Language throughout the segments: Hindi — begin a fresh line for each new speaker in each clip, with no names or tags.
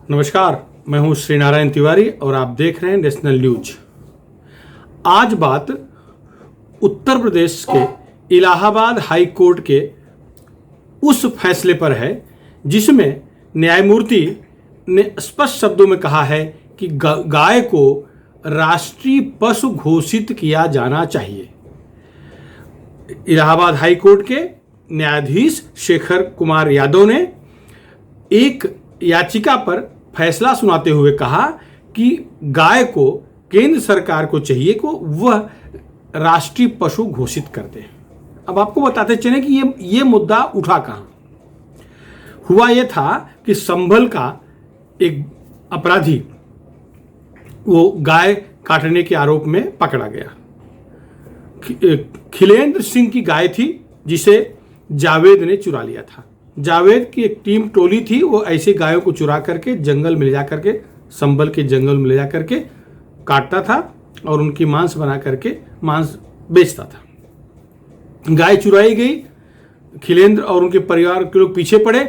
नमस्कार, मैं हूं श्री नारायण तिवारी और आप देख रहे हैं नेशनल न्यूज। आज बात उत्तर प्रदेश के इलाहाबाद हाई कोर्ट के उस फैसले पर है जिसमें न्यायमूर्ति ने स्पष्ट शब्दों में कहा है कि गाय को राष्ट्रीय पशु घोषित किया जाना चाहिए। इलाहाबाद हाई कोर्ट के न्यायाधीश शेखर कुमार यादव ने एक याचिका पर फैसला सुनाते हुए कहा कि गाय को केंद्र सरकार को चाहिए कि वह राष्ट्रीय पशु घोषित कर दे। अब आपको बताते चले कि ये मुद्दा उठा कहाँ। हुआ यह था कि संभल का एक अपराधी वो गाय काटने के आरोप में पकड़ा गया। खिलेंद्र सिंह की गाय थी जिसे जावेद ने चुरा लिया था। जावेद की एक टीम टोली थी, वो ऐसे गायों को चुरा करके जंगल में ले जा करके, संभल के जंगल में ले जा करके काटता था और उनकी मांस बना करके मांस बेचता था। गाय चुराई गई, खिलेंद्र और उनके परिवार के लोग पीछे पड़े।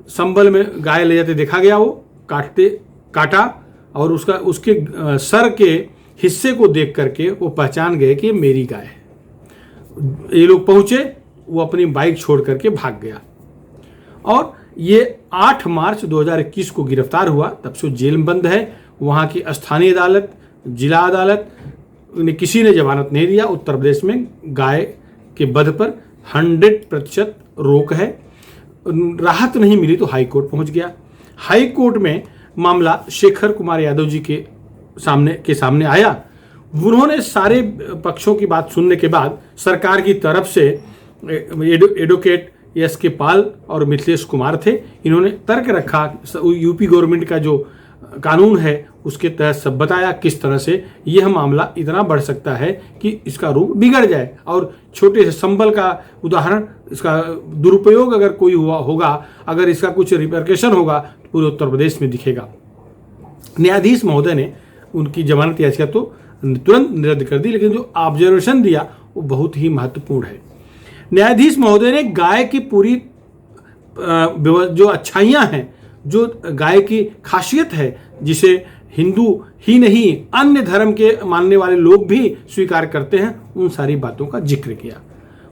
संभल में गाय ले जाते देखा गया, वो काटा और उसके सर के हिस्से को देख करके वो पहचान गए कि ये मेरी गाय है। ये लोग पहुंचे, वो अपनी बाइक छोड़ करके भाग गया और ये 8 मार्च 2021 को गिरफ्तार हुआ। तब से जेल में बंद है। वहाँ की स्थानीय अदालत, जिला अदालत ने किसी ने जमानत नहीं दिया। उत्तर प्रदेश में गाय के वध पर 100% रोक है। राहत नहीं मिली तो हाई कोर्ट पहुँच गया। हाई कोर्ट में मामला शेखर कुमार यादव जी के सामने आया। उन्होंने सारे पक्षों की बात सुनने के बाद सरकार की तरफ से एडवोकेट एस.के. पाल और मिथिलेश कुमार थे। इन्होंने तर्क रखा, यूपी गवर्नमेंट का जो कानून है उसके तहत सब बताया किस तरह से यह मामला इतना बढ़ सकता है कि इसका रूप बिगड़ जाए और छोटे से संभल का उदाहरण, इसका दुरुपयोग अगर कोई हुआ होगा, अगर इसका कुछ रिपरकेशन होगा तो पूरे उत्तर प्रदेश में दिखेगा। न्यायाधीश महोदय ने उनकी जमानत याचिका तो तुरंत निरस्त कर दी, लेकिन जो ऑब्जर्वेशन दिया वो बहुत ही महत्वपूर्ण है। न्यायाधीश महोदय ने गाय की पूरी जो अच्छाइयाँ हैं, जो गाय की खासियत है, जिसे हिंदू ही नहीं अन्य धर्म के मानने वाले लोग भी स्वीकार करते हैं, उन सारी बातों का जिक्र किया।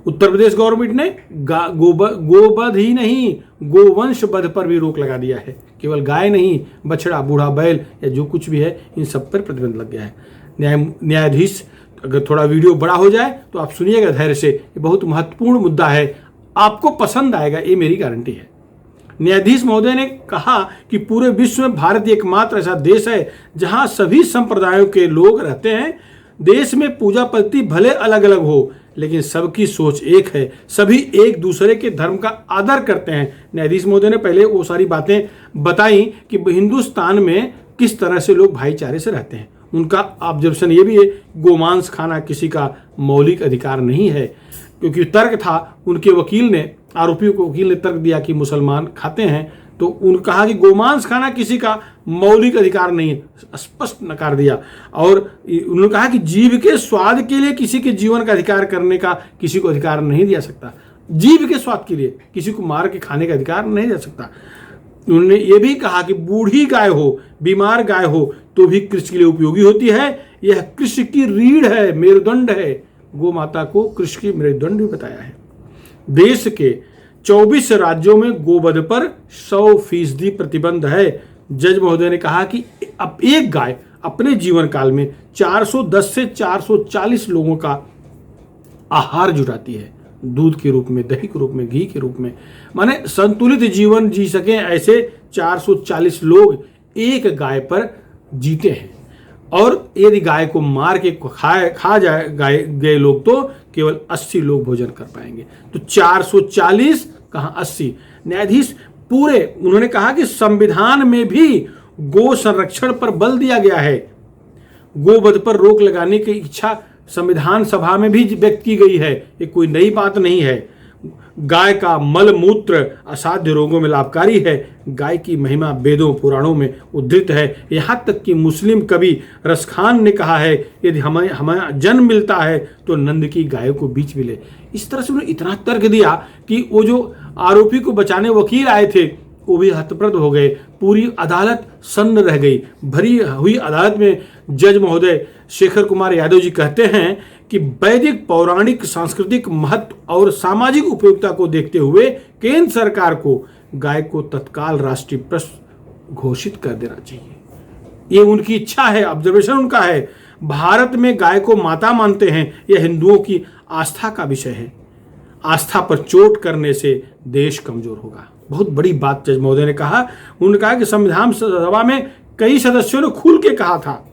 उत्तर प्रदेश गवर्नमेंट ने गोवध ही नहीं गोवंश वध पर भी रोक लगा दिया है। केवल गाय नहीं, बछड़ा, बूढ़ा बैल या जो कुछ भी है, इन सब पर प्रतिबंध लग गया है। न्यायाधीश, अगर थोड़ा वीडियो बड़ा हो जाए तो आप सुनिएगा धैर्य से, ये बहुत महत्वपूर्ण मुद्दा है, आपको पसंद आएगा, ये मेरी गारंटी है। न्यायाधीश महोदय ने कहा कि पूरे विश्व में भारत एकमात्र ऐसा देश है जहां सभी संप्रदायों के लोग रहते हैं। देश में पूजा पद्धति भले अलग अलग हो, लेकिन सबकी सोच एक है, सभी एक दूसरे के धर्म का आदर करते हैं। न्यायाधीश महोदय ने पहले वो सारी बातें बताई कि हिंदुस्तान में किस तरह से लोग भाईचारे से रहते हैं। उनका ऑब्जर्वेशन ये भी है, गोमांस खाना किसी का मौलिक अधिकार नहीं है, क्योंकि तर्क था उनके वकील ने, आरोपी को वकील ने तर्क दिया कि मुसलमान खाते हैं, तो उन्होंने कहा कि गोमांस खाना किसी का मौलिक अधिकार नहीं है, स्पष्ट नकार दिया। और उन्होंने कहा कि जीव के स्वाद के लिए किसी के जीवन का अधिकार करने का किसी को अधिकार नहीं दिया सकता। जीव के स्वाद के लिए किसी को मार के खाने का अधिकार नहीं दे सकता। उन्होंने ये भी कहा कि बूढ़ी गाय हो, बीमार गाय हो तो भी कृषि के लिए उपयोगी होती है। यह कृषि की रीढ़ है, मेरुदंड है। गौ माता को कृषि की मेरुदंड भी बताया है। देश के 24 राज्यों में गोवध पर 100% प्रतिबंध है। जज महोदय ने कहा कि अब एक गाय अपने जीवन काल में 410 से 440 लोगों का आहार जुटाती है, दूध के रूप में, दही के रूप में, घी के रूप में। माने संतुलित जीवन जी सके ऐसे 440 लोग एक गाय पर जीते हैं। और यदि गाय को मार के खा जाए गए लोग तो केवल 80 लोग भोजन कर पाएंगे। तो 440 कहाँ 80। न्यायाधीश उन्होंने कहा कि संविधान में भी गो संरक्षण पर बल दिया गया है। गोवध पर रोक लगाने की इच्छा संविधान सभा में भी व्यक्त की गई है, ये कोई नई बात नहीं है। गाय का मल मूत्र असाध्य रोगों में लाभकारी है। गाय की महिमा वेदों पुराणों में उद्धृत है। यहाँ तक कि मुस्लिम कवि रसखान ने कहा है, यदि हमें जन्म मिलता है तो नंद की गायों को बीच मिले। इस तरह से उन्होंने इतना तर्क दिया कि वो जो आरोपी को बचाने वकील आए थे वो भी हतप्रभ हो गए। पूरी अदालत सन्न रह गई। भरी हुई अदालत में जज महोदय शेखर कुमार यादव जी कहते हैं कि वैदिक पौराणिक सांस्कृतिक महत्व और सामाजिक उपयोगिता को देखते हुए केंद्र सरकार को गाय को तत्काल राष्ट्रीय पशु घोषित कर देना चाहिए। ये उनकी इच्छा है, ऑब्जर्वेशन उनका है। भारत में गाय को माता मानते हैं, यह हिंदुओं की आस्था का विषय है। आस्था पर चोट करने से देश कमजोर होगा। बहुत बड़ी बात जज महोदय ने कहा। उन्होंने कहा कि संविधान सभा में कई सदस्यों ने खुल के कहा था,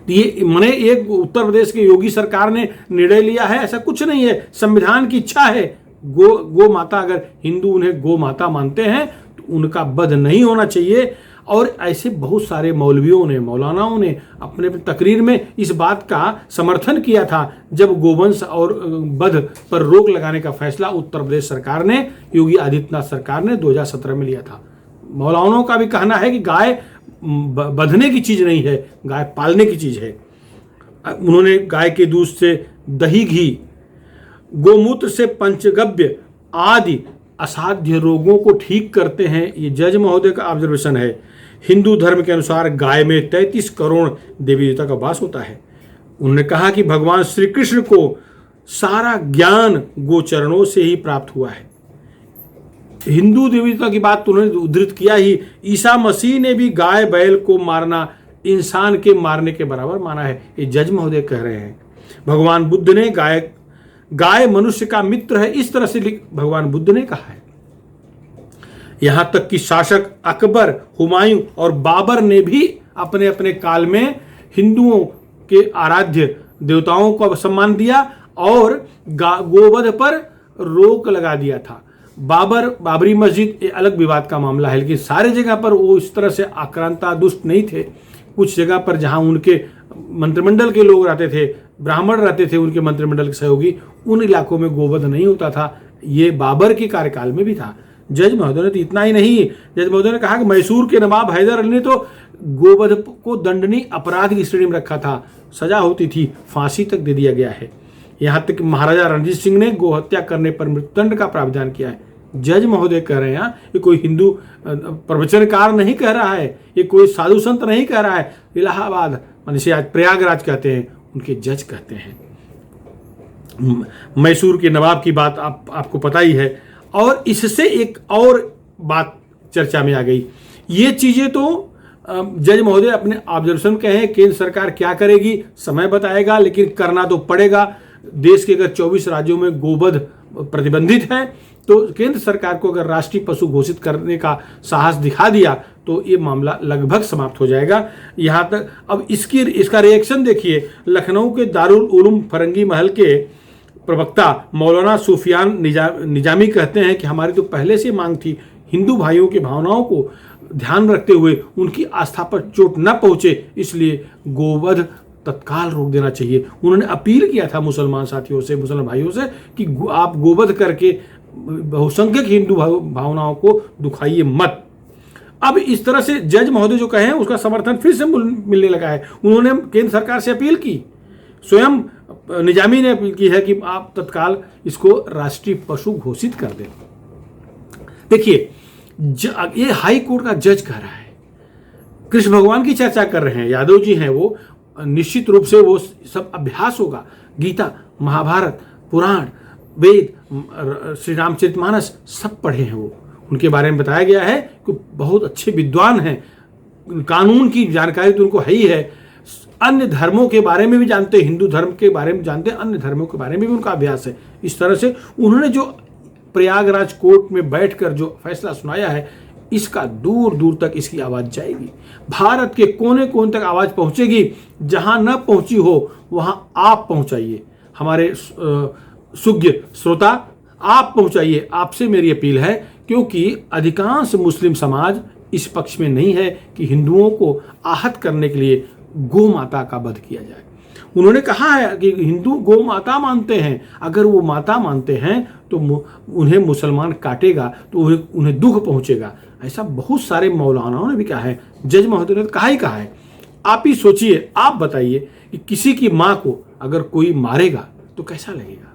ये मैंने एक उत्तर प्रदेश की योगी सरकार ने निर्णय लिया है, ऐसा कुछ नहीं है। संविधान की इच्छा है। गो माता, अगर हिंदू उन्हें गो माता मानते हैं तो उनका वध नहीं होना चाहिए। और ऐसे बहुत सारे मौलवियों ने, मौलानाओं ने अपने तकरीर में इस बात का समर्थन किया था जब गोवंश और वध पर रोक लगाने का फैसला उत्तर प्रदेश सरकार ने, योगी आदित्यनाथ सरकार ने 2017 में लिया था। मौलानाओं का भी कहना है कि गाय बंधने की चीज नहीं है, गाय पालने की चीज है। उन्होंने गाय के दूध से दही, घी, गोमूत्र से पंचगव्य आदि असाध्य रोगों को ठीक करते हैं। ये जज महोदय का ऑब्जर्वेशन है। हिंदू धर्म के अनुसार गाय में 33 करोड़ देवी देवता का वास होता है। उन्होंने कहा कि भगवान श्री कृष्ण को सारा ज्ञान गोचरणों से ही प्राप्त हुआ है। हिंदू देवी देवता की बात तो उन्होंने उद्धृत किया ही। ईसा मसीह ने भी गाय बैल को मारना इंसान के मारने के बराबर माना है। ये जज महोदय कह रहे हैं। भगवान बुद्ध ने गाय मनुष्य का मित्र है, इस तरह से भगवान बुद्ध ने कहा है। यहां तक कि शासक अकबर, हुमायूं और बाबर ने भी अपने अपने काल में हिंदुओं के आराध्य देवताओं को सम्मान दिया और गोवध पर रोक लगा दिया था। बाबरी मस्जिद एक अलग विवाद का मामला है, लेकिन सारे जगह पर वो इस तरह से आक्रांता दुष्ट नहीं थे। कुछ जगह पर जहां उनके मंत्रिमंडल के लोग रहते थे, ब्राह्मण रहते थे, उनके मंत्रिमंडल के सहयोगी, उन इलाकों में गोवध नहीं होता था। ये बाबर के कार्यकाल में भी था। जज महोदय ने तो इतना ही नहीं, जज महोदय ने कहा कि मैसूर के नवाब हैदर अली ने तो गोवध को दंडनीय अपराध की श्रेणी में रखा था। सजा होती थी, फांसी तक दे दिया गया है। यहां तक कि महाराजा रणजीत सिंह ने गोहत्या करने पर मृत्युदंड का प्रावधान किया है। जज महोदय कह रहे हैं, ये कोई हिंदू प्रवचनकार नहीं कह रहा है, ये कोई साधु संत नहीं कह रहा है। इलाहाबाद, जिसे आज प्रयागराज कहते हैं, उनके जज कहते हैं। मैसूर के नवाब की बात आपको पता ही है। और इससे एक और बात चर्चा में आ गई। ये चीजें तो जज महोदय अपने ऑब्जर्वेशन कहे, केंद्र सरकार क्या करेगी समय बताएगा, लेकिन करना तो पड़ेगा। देश के अगर 24 राज्यों में गोवध प्रतिबंधित है तो केंद्र सरकार को अगर राष्ट्रीय पशु घोषित करने का साहस दिखा दिया तो ये मामला लगभग समाप्त हो जाएगा। यहाँ तक अब इसका रिएक्शन देखिए। लखनऊ के दारुल उलूम फरंगी महल के प्रवक्ता मौलाना सुफियान निजामी कहते हैं कि हमारी तो पहले से मांग थी, हिंदू भाइयों की भावनाओं को ध्यान रखते हुए उनकी आस्था पर चोट न पहुंचे, इसलिए गोवध तत्काल रोक देना चाहिए। उन्होंने अपील किया था मुसलमान साथियों से, मुसलमान भाइयों से कि आप गोवध करके बहुसंख्यक हिंदू भावनाओं को दुखाइए मत। अब इस तरह से जज महोदय जो कहे उसका समर्थन फिर से मिलने लगा है। उन्होंने केंद्र सरकार से अपील की, स्वयं निजामी ने अपील की है कि आप तत्काल इसको राष्ट्रीय पशु घोषित कर दें। देखिए, ये हाई कोर्ट का जज कह रहा है, कृष्ण भगवान की चर्चा कर रहे हैं, यादव जी हैं वो, निश्चित रूप से वो सब अभ्यास होगा। गीता, महाभारत, पुराण, वेद, श्री रामचरितमानस सब पढ़े हैं वो, उनके बारे में बताया गया है कि बहुत अच्छे विद्वान हैं, कानून की जानकारी तो उनको है ही है, अन्य धर्मों के बारे में भी जानते हैं, हिंदू धर्म के बारे में जानते हैं, अन्य धर्मों के बारे में भी उनका अभ्यास है। इस तरह से उन्होंने जो प्रयागराज कोर्ट में बैठकर जो फैसला सुनाया है, इसका दूर दूर तक इसकी आवाज जाएगी, भारत के कोने कोने तक आवाज पहुंचेगी। जहां न पहुंची हो वहां आप पहुंचाइए, हमारे सुज्ञ श्रोता आप पहुंचाइए, आपसे मेरी अपील है, क्योंकि अधिकांश मुस्लिम समाज इस पक्ष में नहीं है कि हिंदुओं को आहत करने के लिए गौ माता का वध किया जाए। उन्होंने कहा है कि हिंदू गौ माता मानते हैं, अगर वो माता मानते हैं तो उन्हें मुसलमान काटेगा तो उन्हें दुख पहुंचेगा। ऐसा बहुत सारे मौलानाओं ने भी कहा है, जज महोदय ने तो कहा ही कहा है। आप ही सोचिए, आप बताइए कि किसी की माँ को अगर कोई मारेगा तो कैसा लगेगा।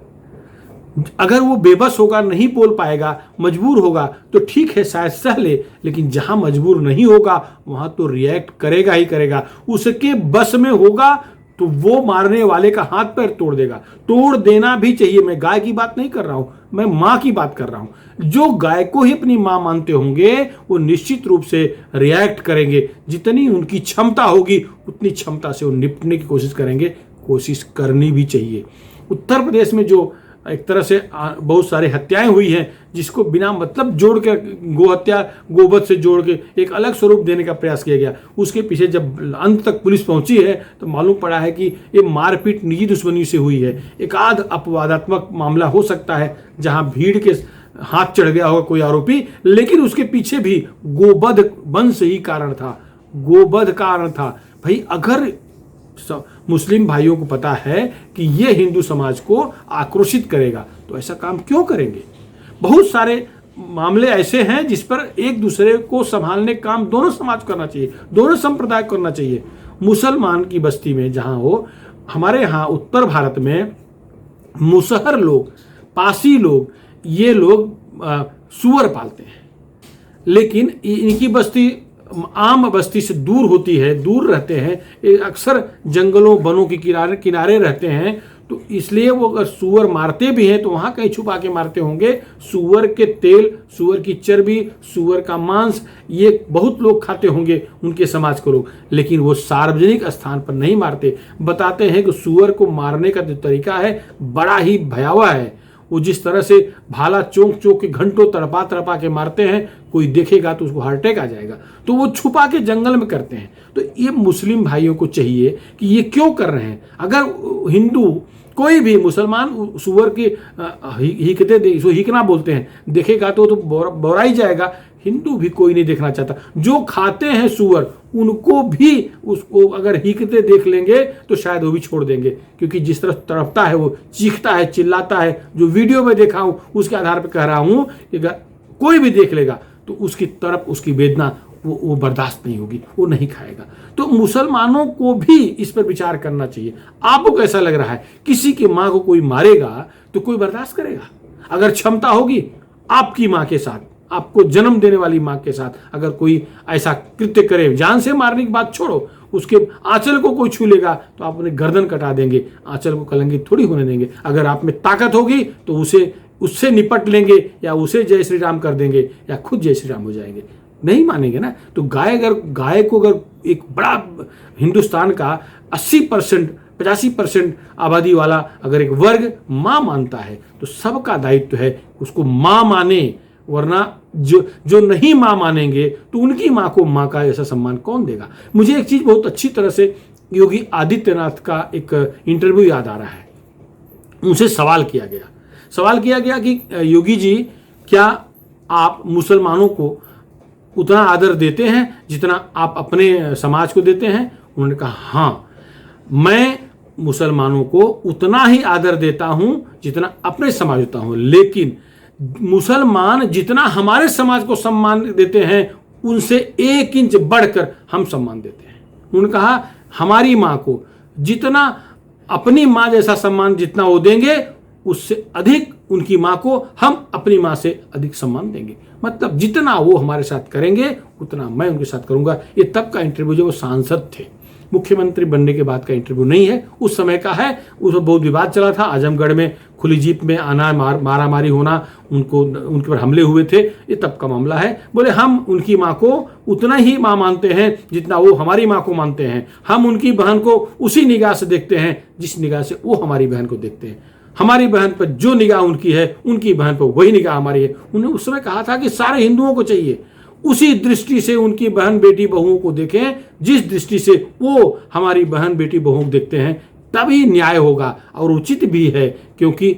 अगर वो बेबस होगा, नहीं बोल पाएगा, मजबूर होगा तो ठीक है, शायद सह ले, लेकिन जहां मजबूर नहीं होगा वहां तो रिएक्ट करेगा ही करेगा। उसके बस में होगा तो वो मारने वाले का हाथ पैर तोड़ देगा। तोड़ देना भी चाहिए। मैं गाय की बात नहीं कर रहा हूं, मैं मां की बात कर रहा हूं। जो गाय को ही अपनी मां मानते होंगे वो निश्चित रूप से रिएक्ट करेंगे। जितनी उनकी क्षमता होगी उतनी क्षमता से वो निपटने की कोशिश करेंगे। कोशिश करनी भी चाहिए। उत्तर प्रदेश में जो एक तरह से बहुत सारी हत्याएं हुई हैं, जिसको बिना मतलब जोड़ के गो हत्या, गोवध से जोड़ के एक अलग स्वरूप देने का प्रयास किया गया, उसके पीछे जब अंत तक पुलिस पहुंची है तो मालूम पड़ा है कि ये मारपीट निजी दुश्मनी से हुई है। एक आध अपवादात्मक मामला हो सकता है जहां भीड़ के हाथ चढ़ गया होगा कोई आरोपी, लेकिन उसके पीछे भी गोवध वंश ही कारण था, गोवध कारण था। भाई अगर मुस्लिम भाइयों को पता है कि ये हिंदू समाज को आक्रोशित करेगा तो ऐसा काम क्यों करेंगे? बहुत सारे मामले ऐसे हैं जिस पर एक दूसरे को संभालने का काम दोनों समाज करना चाहिए, दोनों संप्रदाय करना चाहिए। मुसलमान की बस्ती में जहां हो, हमारे यहाँ उत्तर भारत में मुसहर लोग, पासी लोग, ये लोग सुअर पालते हैं, लेकिन इनकी बस्ती आम बस्ती से दूर होती है, दूर रहते हैं, अक्सर जंगलों वनों के किनारे किनारे रहते हैं। तो इसलिए वो अगर सुअर मारते भी हैं तो वहां कहीं छुपा के मारते होंगे। सुअर के तेल, सुअर की चर्बी, सुअर का मांस ये बहुत लोग खाते होंगे, उनके समाज के लोग, लेकिन वो सार्वजनिक स्थान पर नहीं मारते। बताते हैं कि सुअर को मारने का जो तरीका है बड़ा ही भयावह है। वो जिस तरह से भाला चौंक चौंक के घंटों तड़पा तड़पा के मारते हैं, कोई देखेगा तो उसको हार्ट अटैक आ जाएगा। तो वो छुपा के जंगल में करते हैं। तो ये मुस्लिम भाइयों को चाहिए कि ये क्यों कर रहे हैं। अगर हिंदू कोई भी मुसलमान सुअर की हिकना बोलते हैं, देखेगा तो बोरा ही जाएगा। हिंदू भी कोई नहीं देखना चाहता। जो खाते हैं सुअर उनको भी उसको अगर हिकते देख लेंगे तो शायद वो भी छोड़ देंगे, क्योंकि जिस तरह तड़पता है, वो चीखता है, चिल्लाता है। जो वीडियो में देखा हूं उसके आधार पर कह रहा हूं कि अगर कोई भी देख लेगा तो उसकी तड़प, उसकी वेदना वो बर्दाश्त नहीं होगी, वो नहीं खाएगा। तो मुसलमानों को भी इस पर विचार करना चाहिए। आपको कैसा लग रहा है? किसी की मां को कोई मारेगा तो कोई बर्दाश्त करेगा? अगर क्षमता होगी आपकी मां के साथ, आपको जन्म देने वाली मां के साथ अगर कोई ऐसा कृत्य करे, जान से मारने की बात छोड़ो, उसके आंचल को कोई छू लेगा तो आप उन्हें गर्दन कटा देंगे, आंचल को कलंकित थोड़ी होने देंगे। अगर आप में ताकत होगी तो उससे निपट लेंगे, या उसे जय श्री राम कर देंगे, या खुद जय श्री राम हो जाएंगे। नहीं मानेंगे ना। तो गाय को अगर एक बड़ा हिंदुस्तान का 80% 85% आबादी वाला अगर एक वर्ग मां मानता है तो सबका दायित्व है उसको मां माने। वरना जो नहीं मां मानेंगे तो उनकी मां को मां का ऐसा सम्मान कौन देगा? मुझे एक चीज बहुत अच्छी तरह से योगी आदित्यनाथ का एक इंटरव्यू याद आ रहा है। उनसे सवाल किया गया कि योगी जी, क्या आप मुसलमानों को उतना आदर देते हैं जितना आप अपने समाज को देते हैं? उन्होंने कहा हाँ, मैं मुसलमानों को उतना ही आदर देता हूं जितना अपने समाज देता हूं, लेकिन मुसलमान जितना हमारे समाज को सम्मान देते हैं उनसे 1 इंच बढ़कर हम सम्मान देते हैं। उन्होंने कहा हमारी मां को जितना अपनी मां जैसा सम्मान जितना वो देंगे, उससे अधिक उनकी मां को हम अपनी मां से अधिक सम्मान देंगे। मतलब जितना वो हमारे साथ करेंगे उतना मैं उनके साथ करूंगा। ये तब का इंटरव्यू जब वो सांसद थे, मुख्यमंत्री बनने के बाद का इंटरव्यू नहीं है, उस समय का है। उसमें बहुत विवाद चला था। आजमगढ़ में खुली जीप में आना, मारा मारी होना, उनके पर हमले हुए थे, ये तब का मामला है। बोले हम उनकी माँ को उतना ही माँ मानते हैं जितना वो हमारी माँ को मानते हैं। हम उनकी बहन को उसी निगाह से देखते हैं जिस निगाह से वो हमारी बहन को देखते हैं। हमारी बहन पर जो निगाह उनकी है, उनकी बहन पर वही निगाह हमारी है। उन्होंने उस समय कहा था कि सारे हिंदुओं को चाहिए उसी दृष्टि से उनकी बहन बेटी बहुओं को देखें जिस दृष्टि से वो हमारी बहन बेटी बहुओं को देखते हैं, तभी न्याय होगा और उचित भी है। क्योंकि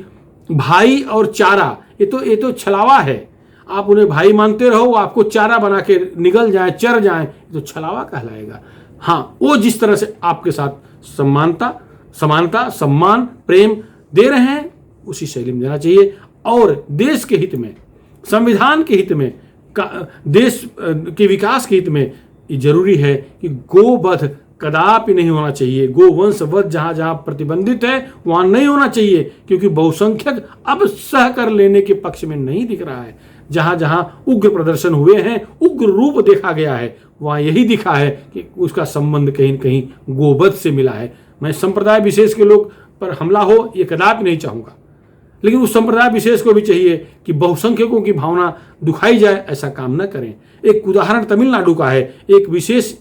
भाई और चारा ये तो छलावा है। आप उन्हें भाई मानते रहो, आपको चारा बना के निगल जाए, चर जाए, तो छलावा कहलाएगा। हाँ, वो जिस तरह से आपके साथ समानता, सम्मान, प्रेम दे रहे हैं उसी शैली में देना चाहिए। और देश के हित में, संविधान के हित में, देश के विकास के हित में ये जरूरी है कि गोवध कदापि नहीं होना चाहिए। गोवंश वध जहां जहां प्रतिबंधित है वहां नहीं होना चाहिए, क्योंकि बहुसंख्यक अब सह कर लेने के पक्ष में नहीं दिख रहा है। जहां जहां उग्र प्रदर्शन हुए हैं, उग्र रूप देखा गया है, वहां यही दिखा है कि उसका संबंध कहीं न कहीं गोवध से मिला है। मैं संप्रदाय विशेष के लोग पर हमला हो ये कदापि नहीं चाहूंगा, लेकिन उस संप्रदाय विशेष को भी चाहिए कि बहुसंख्यकों की भावना दुखाई जाए, ऐसा काम न करें। एक उदाहरण तमिलनाडु का है। एक विशेष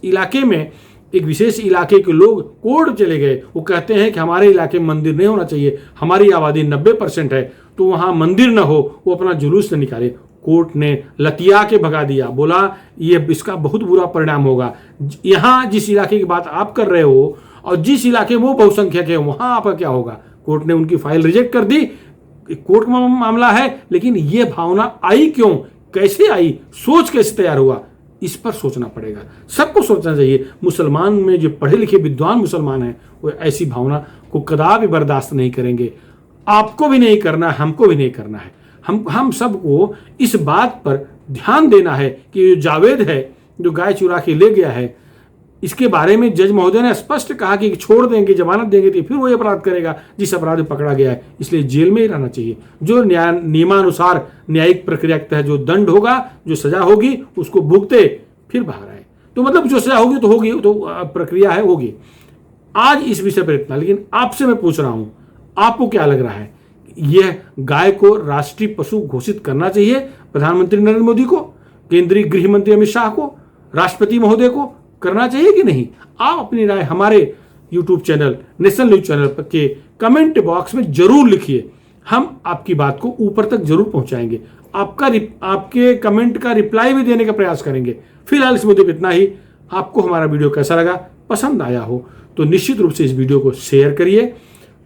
इलाके के लोग कोर्ट चले गए। वो कहते हैं कि हमारे इलाके में मंदिर नहीं होना चाहिए, हमारी आबादी 90% है, तो वहां मंदिर न हो, वो अपना जुलूस न निकाले। कोर्ट ने लतिया के भगा दिया, बोला ये इसका बहुत बुरा परिणाम होगा। यहां जिस इलाके की बात आप कर रहे हो और जिस इलाके में वो बहुसंख्यक है वहां आपका क्या होगा? कोर्ट ने उनकी फाइल रिजेक्ट कर दी। कोर्ट का मामला है, लेकिन ये भावना आई क्यों, कैसे आई, सोच कैसे तैयार हुआ, इस पर सोचना पड़ेगा। सबको सोचना चाहिए। मुसलमान में जो पढ़े लिखे विद्वान मुसलमान हैं वो ऐसी भावना को कदापि बर्दाश्त नहीं करेंगे। आपको भी नहीं करना, हमको भी नहीं करना है। हम सबको इस बात पर ध्यान देना है कि जावेद है जो गाय चुरा के ले गया है, इसके बारे में जज महोदय ने स्पष्ट कहा कि छोड़ देंगे, जमानत देंगे तो फिर वो अपराध करेगा जिस अपराध में पकड़ा गया है, इसलिए जेल में ही रहना चाहिए। जो नियमानुसार न्यायिक प्रक्रिया के तहत जो दंड होगा, जो सजा होगी, उसको भुगते फिर बाहर आए। तो मतलब जो सजा होगी तो होगी, तो प्रक्रिया है होगी। आज इस विषय पर इतना, लेकिन आपसे मैं पूछ रहा हूं, आपको क्या लग रहा है? यह गाय को राष्ट्रीय पशु घोषित करना चाहिए प्रधानमंत्री नरेंद्र मोदी को, केंद्रीय गृह मंत्री अमित शाह को, राष्ट्रपति महोदय को करना चाहिए कि नहीं? आप अपनी राय हमारे YouTube channel national news channel पर के कमेंट बॉक्स में जरूर लिखिए। हम आपकी बात को ऊपर तक जरूर पहुंचाएंगे, आपके कमेंट का रिप्लाई भी देने का प्रयास करेंगे। फिलहाल इस मुद्दे पर इतना ही। आपको हमारा वीडियो कैसा लगा, पसंद आया हो तो निश्चित रूप से इस वीडियो को शेयर करिए।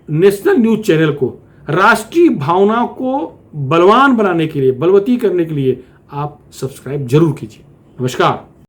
नेशनल न्यूज चैनल को राष्ट्रीय भावना को बलवान बनाने के लिए, बलवती करने के लिए आप सब्सक्राइब जरूर कीजिए। नमस्कार।